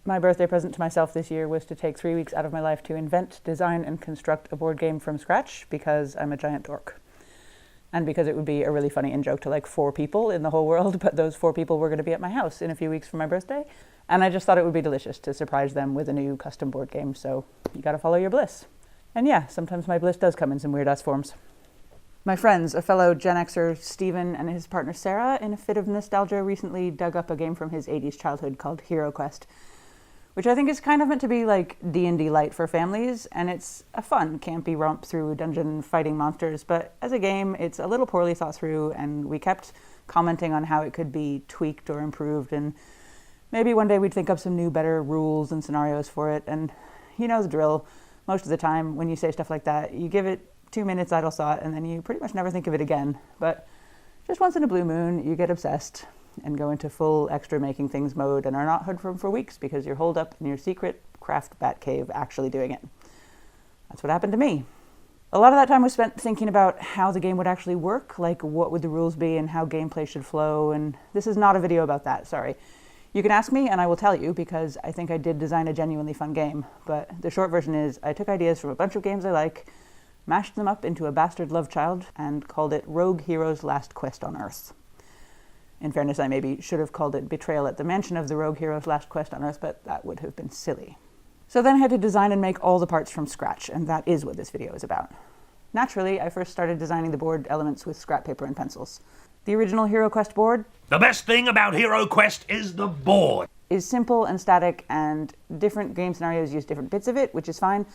My birthday present to myself this year was to take 3 weeks out of my life to invent, design, and construct a board game from scratch because I'm a giant dork. And because it would be a really funny in-joke to like 4 people in the whole world, but those 4 people were going to be at my house in a few weeks for my birthday. And I just thought it would be delicious to surprise them with a new custom board game, so you gotta follow your bliss. And yeah, sometimes my bliss does come in some weird-ass forms. My friends, a fellow Gen Xer, Steven, and his partner Sarah, in a fit of nostalgia, recently dug up a game from his 80s childhood called Hero Quest, which I think is kind of meant to be like D&D light for families, and it's a fun, campy romp through dungeon fighting monsters, but as a game, it's a little poorly thought through, and we kept commenting on how it could be tweaked or improved, and maybe one day we'd think up some new, better rules and scenarios for it, and you know the drill. Most of the time, when you say stuff like that, you give it 2 minutes idle thought, and then you pretty much never think of it again. But just once in a blue moon, you get obsessed and go into full extra making things mode and are not heard from for weeks because you're holed up in your secret craft bat cave actually doing it. That's what happened to me. A lot of that time was spent thinking about how the game would actually work, like what would the rules be and how gameplay should flow, and this is not a video about that, sorry. You can ask me and I will tell you because I think I did design a genuinely fun game, but the short version is I took ideas from a bunch of games I like, mashed them up into a bastard love child, and called it Rogue Hero's Last Quest on Earth. In fairness, I maybe should have called it Betrayal at the Mansion of the Rogue Hero's Last Quest on Earth, but that would have been silly. So then I had to design and make all the parts from scratch, and that is what this video is about. Naturally, I first started designing the board elements with scrap paper and pencils. The original Hero Quest board, the best thing about Hero Quest is the board, is simple and static, and different game scenarios use different bits of it, which is fine.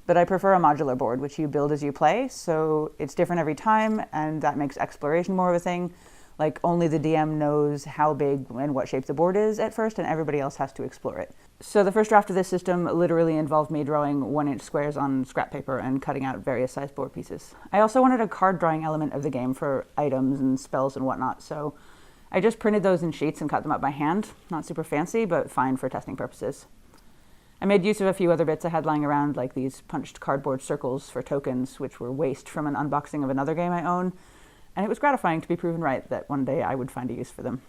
But I prefer a modular board, which you build as you play, so it's different every time, and that makes exploration more of a thing. Like, only the DM knows how big and what shape the board is at first, and everybody else has to explore it. So the first draft of this system literally involved me drawing 1-inch squares on scrap paper and cutting out various sized board pieces. I also wanted a card drawing element of the game for items and spells and whatnot, so I just printed those in sheets and cut them up by hand. Not super fancy, but fine for testing purposes. I made use of a few other bits I had lying around, like these punched cardboard circles for tokens, which were waste from an unboxing of another game I own, and it was gratifying to be proven right that one day I would find a use for them.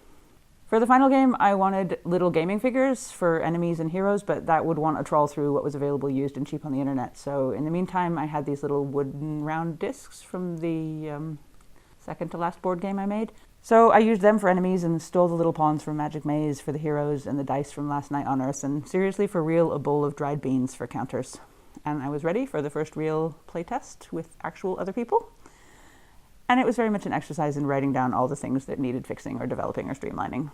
For the final game, I wanted little gaming figures for enemies and heroes, but that would want to trawl through what was available used and cheap on the internet, so in the meantime I had these little wooden round discs from the second to last board game I made. So I used them for enemies and stole the little pawns from Magic Maze for the heroes and the dice from Last Night on Earth, and seriously for real, a bowl of dried beans for counters. And I was ready for the first real playtest with actual other people. And it was very much an exercise in writing down all the things that needed fixing or developing or streamlining.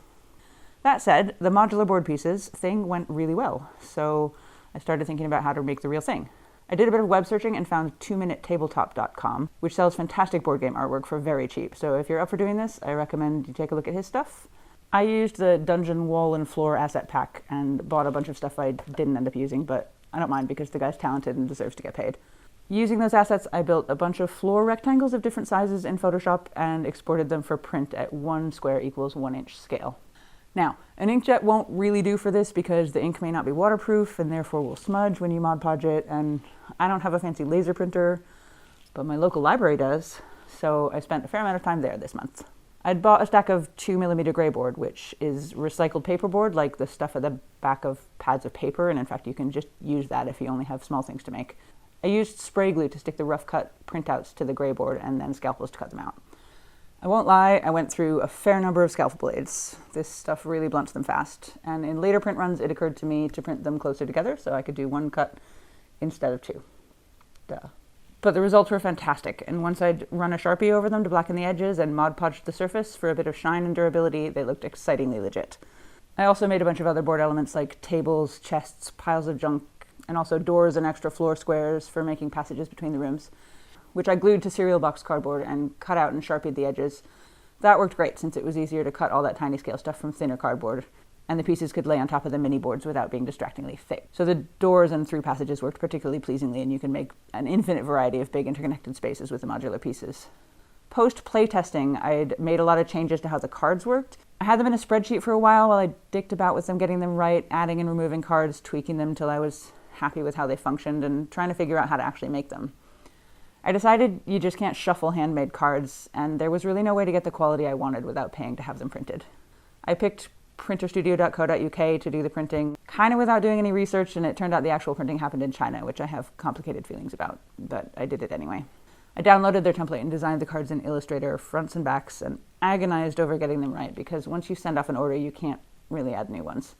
That said, the modular board pieces thing went really well, so I started thinking about how to make the real thing. I did a bit of web searching and found 2minutetabletop.com, which sells fantastic board game artwork for very cheap, so if you're up for doing this, I recommend you take a look at his stuff. I used the Dungeon Wall and Floor asset pack and bought a bunch of stuff I didn't end up using, but I don't mind because the guy's talented and deserves to get paid. Using those assets, I built a bunch of floor rectangles of different sizes in Photoshop and exported them for print at 1 square equals 1 inch scale. Now, an inkjet won't really do for this because the ink may not be waterproof and therefore will smudge when you Mod Podge it, and I don't have a fancy laser printer, but my local library does, so I spent a fair amount of time there this month. I'd bought a stack of 2mm gray board, which is recycled paperboard, like the stuff at the back of pads of paper, and in fact you can just use that if you only have small things to make. I used spray glue to stick the rough cut printouts to the gray board and then scalpels to cut them out. I won't lie, I went through a fair number of scalpel blades. This stuff really blunts them fast, and in later print runs it occurred to me to print them closer together so I could do 1 cut instead of 2. Duh. But the results were fantastic, and once I'd run a Sharpie over them to blacken the edges and Mod Podged the surface for a bit of shine and durability, they looked excitingly legit. I also made a bunch of other board elements like tables, chests, piles of junk, and also doors and extra floor squares for making passages between the rooms, which I glued to cereal box cardboard and cut out and Sharpied the edges. That worked great since it was easier to cut all that tiny scale stuff from thinner cardboard, and the pieces could lay on top of the mini boards without being distractingly thick. So the doors and through passages worked particularly pleasingly, and you can make an infinite variety of big interconnected spaces with the modular pieces. Post-playtesting, I'd made a lot of changes to how the cards worked. I had them in a spreadsheet for a while I dicked about with them, getting them right, adding and removing cards, tweaking them till I was happy with how they functioned, and trying to figure out how to actually make them. I decided you just can't shuffle handmade cards, and there was really no way to get the quality I wanted without paying to have them printed. I picked printerstudio.co.uk to do the printing, kind of without doing any research, and it turned out the actual printing happened in China, which I have complicated feelings about, but I did it anyway. I downloaded their template and designed the cards in Illustrator, fronts and backs, and agonized over getting them right, because once you send off an order, you can't really add new ones.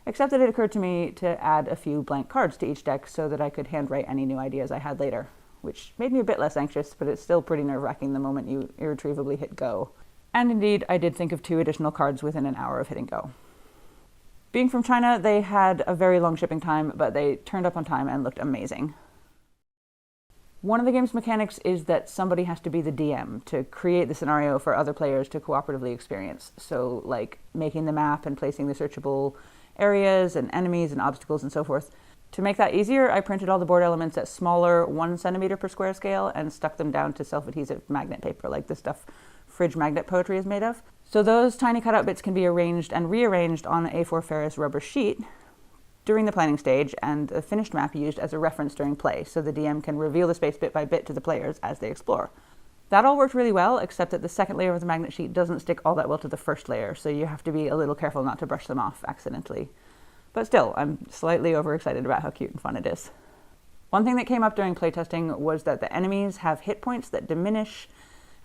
Except that it occurred to me to add a few blank cards to each deck so that I could handwrite any new ideas I had later, which made me a bit less anxious, but it's still pretty nerve-wracking the moment you irretrievably hit go. And indeed, I did think of 2 additional cards within an hour of hitting go. Being from China, they had a very long shipping time, but they turned up on time and looked amazing. One of the game's mechanics is that somebody has to be the DM to create the scenario for other players to cooperatively experience. So, like making the map and placing the searchable areas and enemies and obstacles and so forth. To make that easier, I printed all the board elements at smaller 1 centimeter per square scale and stuck them down to self-adhesive magnet paper, like the stuff fridge magnet poetry is made of. So those tiny cutout bits can be arranged and rearranged on an A4 ferrous rubber sheet during the planning stage, and a finished map used as a reference during play, so the DM can reveal the space bit by bit to the players as they explore. That all worked really well, except that the second layer of the magnet sheet doesn't stick all that well to the first layer, so you have to be a little careful not to brush them off accidentally. But still, I'm slightly overexcited about how cute and fun it is. One thing that came up during playtesting was that the enemies have hit points that diminish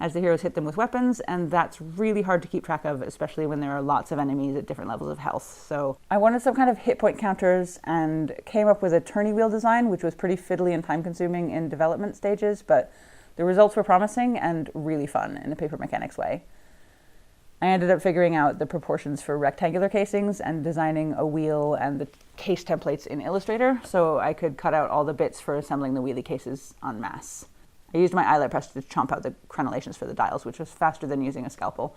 as the heroes hit them with weapons, and that's really hard to keep track of, especially when there are lots of enemies at different levels of health. So I wanted some kind of hit point counters and came up with a Turny Wheel design, which was pretty fiddly and time-consuming in development stages, but the results were promising and really fun in a paper mechanics way. I ended up figuring out the proportions for rectangular casings and designing a wheel and the case templates in Illustrator so I could cut out all the bits for assembling the wheelie cases en masse. I used my eyelet press to chomp out the crenellations for the dials, which was faster than using a scalpel.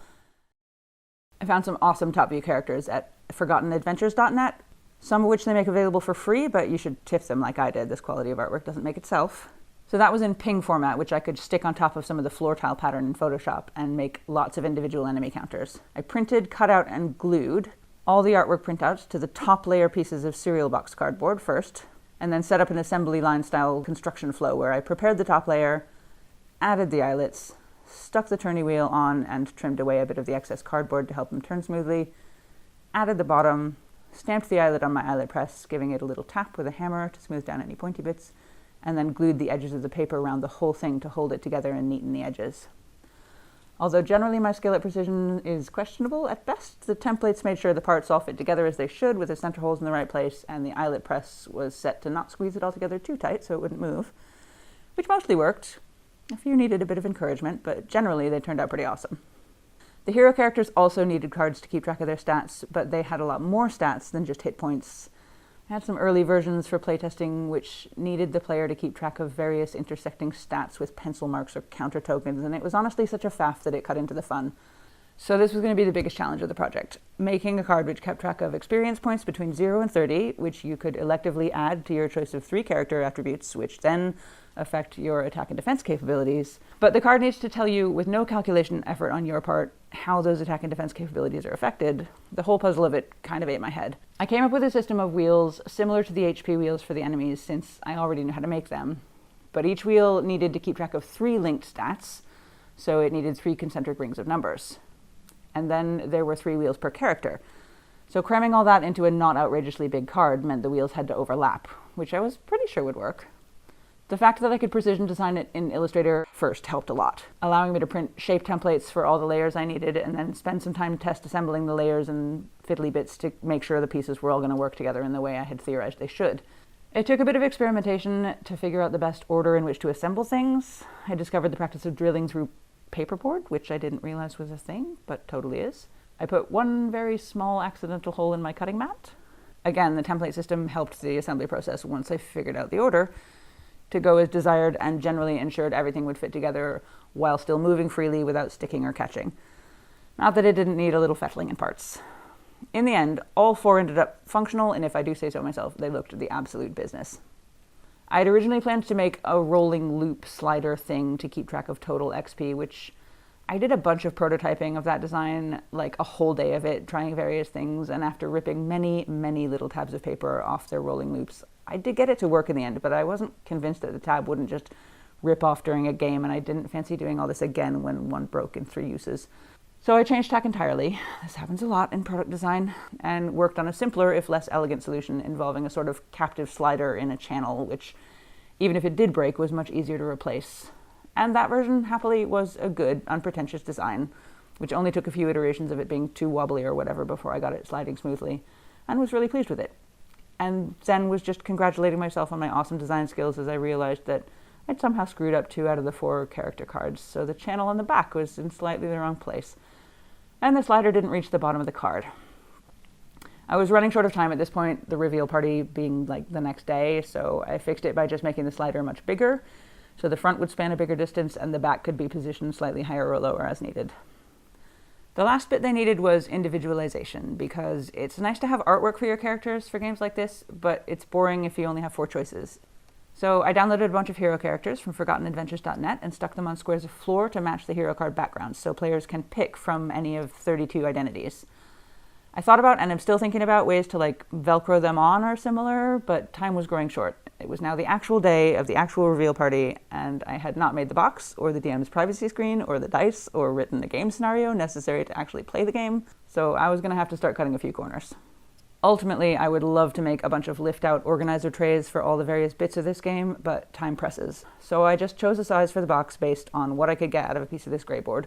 I found some awesome top view characters at ForgottenAdventures.net, some of which they make available for free, but you should tip them like I did. This quality of artwork doesn't make itself. So that was in ping format, which I could stick on top of some of the floor tile pattern in Photoshop and make lots of individual enemy counters. I printed, cut out, and glued all the artwork printouts to the top layer pieces of cereal box cardboard first, and then set up an assembly line style construction flow where I prepared the top layer, added the eyelets, stuck the turny wheel on and trimmed away a bit of the excess cardboard to help them turn smoothly, added the bottom, stamped the eyelet on my eyelet press, giving it a little tap with a hammer to smooth down any pointy bits, and then glued the edges of the paper around the whole thing to hold it together and neaten the edges. Although generally my skill at precision is questionable at best, the templates made sure the parts all fit together as they should with the center holes in the right place, and the eyelet press was set to not squeeze it all together too tight so it wouldn't move, which mostly worked. A few needed a bit of encouragement, but generally they turned out pretty awesome. The hero characters also needed cards to keep track of their stats, but they had a lot more stats than just hit points. I had some early versions for playtesting which needed the player to keep track of various intersecting stats with pencil marks or counter tokens, and it was honestly such a faff that it cut into the fun. So this was going to be the biggest challenge of the project, making a card which kept track of experience points between 0 and 30, which you could electively add to your choice of 3 character attributes, which then affect your attack and defense capabilities. But the card needs to tell you, with no calculation effort on your part, how those attack and defense capabilities are affected. The whole puzzle of it kind of ate my head. I came up with a system of wheels similar to the HP wheels for the enemies, since I already knew how to make them. But each wheel needed to keep track of 3 linked stats, so it needed 3 concentric rings of numbers. And then there were 3 wheels per character. So cramming all that into a not outrageously big card meant the wheels had to overlap, which I was pretty sure would work. The fact that I could precision design it in Illustrator first helped a lot, allowing me to print shape templates for all the layers I needed and then spend some time test assembling the layers and fiddly bits to make sure the pieces were all going to work together in the way I had theorized they should. It took a bit of experimentation to figure out the best order in which to assemble things. I discovered the practice of drilling through paperboard, which I didn't realize was a thing, but totally is. I put one very small accidental hole in my cutting mat. Again, the template system helped the assembly process once I figured out the order to go as desired and generally ensured everything would fit together while still moving freely without sticking or catching. Not that it didn't need a little fettling in parts. In the end, all 4 ended up functional, and if I do say so myself, they looked the absolute business. I had originally planned to make a rolling loop slider thing to keep track of total XP, which I did a bunch of prototyping of that design, like a whole day of it, trying various things, and after ripping many, many little tabs of paper off their rolling loops, I did get it to work in the end, but I wasn't convinced that the tab wouldn't just rip off during a game, and I didn't fancy doing all this again when one broke in 3 uses. So I changed tack entirely, this happens a lot in product design, and worked on a simpler, if less elegant solution involving a sort of captive slider in a channel, which, even if it did break, was much easier to replace. And that version, happily, was a good, unpretentious design, which only took a few iterations of it being too wobbly or whatever before I got it sliding smoothly, and was really pleased with it. And then was just congratulating myself on my awesome design skills as I realized that I'd somehow screwed up 2 out of the 4 character cards, so the channel on the back was in slightly the wrong place. And the slider didn't reach the bottom of the card. I was running short of time at this point, the reveal party being like the next day, so I fixed it by just making the slider much bigger, so the front would span a bigger distance and the back could be positioned slightly higher or lower as needed. The last bit they needed was individualization, because it's nice to have artwork for your characters for games like this, but it's boring if you only have 4 choices. So I downloaded a bunch of hero characters from ForgottenAdventures.net and stuck them on squares of floor to match the hero card backgrounds, so players can pick from any of 32 identities. I thought about, and I'm still thinking about, ways to Velcro them on or similar, but time was growing short. It was now the actual day of the actual reveal party, and I had not made the box, or the DM's privacy screen, or the dice, or written the game scenario necessary to actually play the game, so I was going to have to start cutting a few corners. Ultimately, I would love to make a bunch of lift-out organizer trays for all the various bits of this game, but time presses. So I just chose a size for the box based on what I could get out of a piece of this gray board,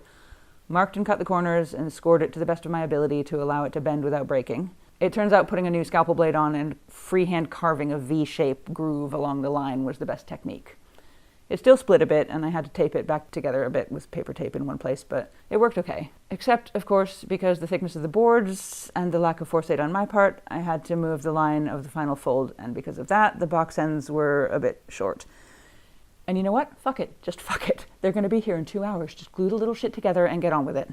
marked and cut the corners, and scored it to the best of my ability to allow it to bend without breaking. It turns out putting a new scalpel blade on and freehand carving a V-shape groove along the line was the best technique. It still split a bit, and I had to tape it back together a bit with paper tape in one place, but it worked okay. Except, of course, because the thickness of the boards and the lack of foresight on my part, I had to move the line of the final fold, and because of that, the box ends were a bit short. And you know what? Fuck it. Just fuck it. They're going to be here in 2 hours. Just glue the little shit together and get on with it.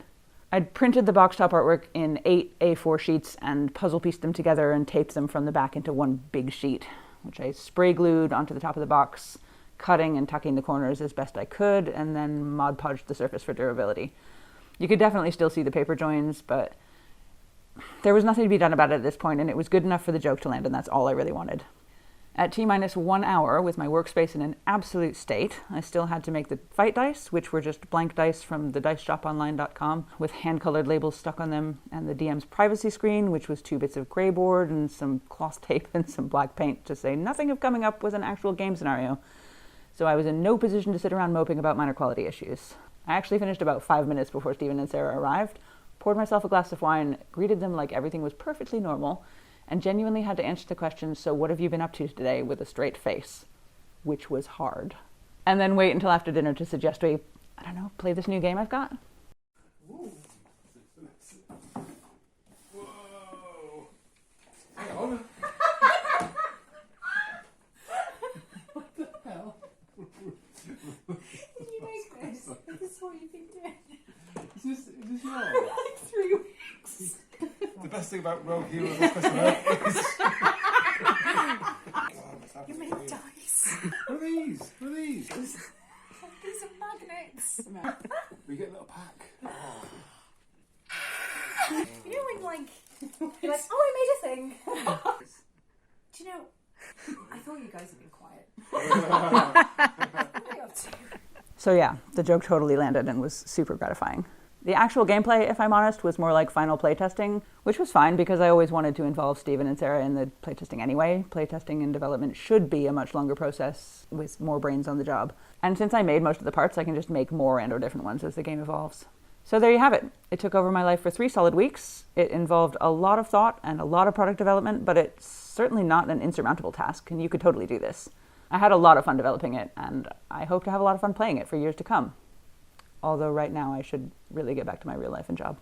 I'd printed the box top artwork in 8 A4 sheets and puzzle pieced them together and taped them from the back into one big sheet, which I spray glued onto the top of the box, cutting and tucking the corners as best I could, and then Mod Podged the surface for durability. You could definitely still see the paper joins, but there was nothing to be done about it at this point, and it was good enough for the joke to land, and that's all I really wanted. At T-minus 1 hour, with my workspace in an absolute state, I still had to make the fight dice, which were just blank dice from the diceshoponline.com, with hand-colored labels stuck on them, and the DM's privacy screen, which was 2 bits of gray board and some cloth tape and some black paint to say nothing of coming up with an actual game scenario. So I was in no position to sit around moping about minor quality issues. I actually finished about 5 minutes before Stephen and Sarah arrived, poured myself a glass of wine, greeted them like everything was perfectly normal, and genuinely had to answer the question, so what have you been up to today, with a straight face, which was hard. And then wait until after dinner to suggest we, I don't know, play this new game I've got. Ooh. Whoa. Hang on. What the hell? Did you make this? This is what you've been doing. Is this yours? For like 3 weeks. The best thing about Rogue Heroes on Christmas is... You made dice. What are these? What are these? These are magnets. We get a little pack. Oh. You know when you're like, oh, I made a thing. Do you know, I thought you guys had been quiet. What are you up to? So yeah, the joke totally landed and was super gratifying. The actual gameplay, if I'm honest, was more like final playtesting, which was fine because I always wanted to involve Stephen and Sarah in the playtesting anyway. Playtesting and development should be a much longer process with more brains on the job. And since I made most of the parts, I can just make more and/or different ones as the game evolves. So there you have it. It took over my life for 3 solid weeks. It involved a lot of thought and a lot of product development, but it's certainly not an insurmountable task, and you could totally do this. I had a lot of fun developing it, and I hope to have a lot of fun playing it for years to come. Although right now I should really get back to my real life and job.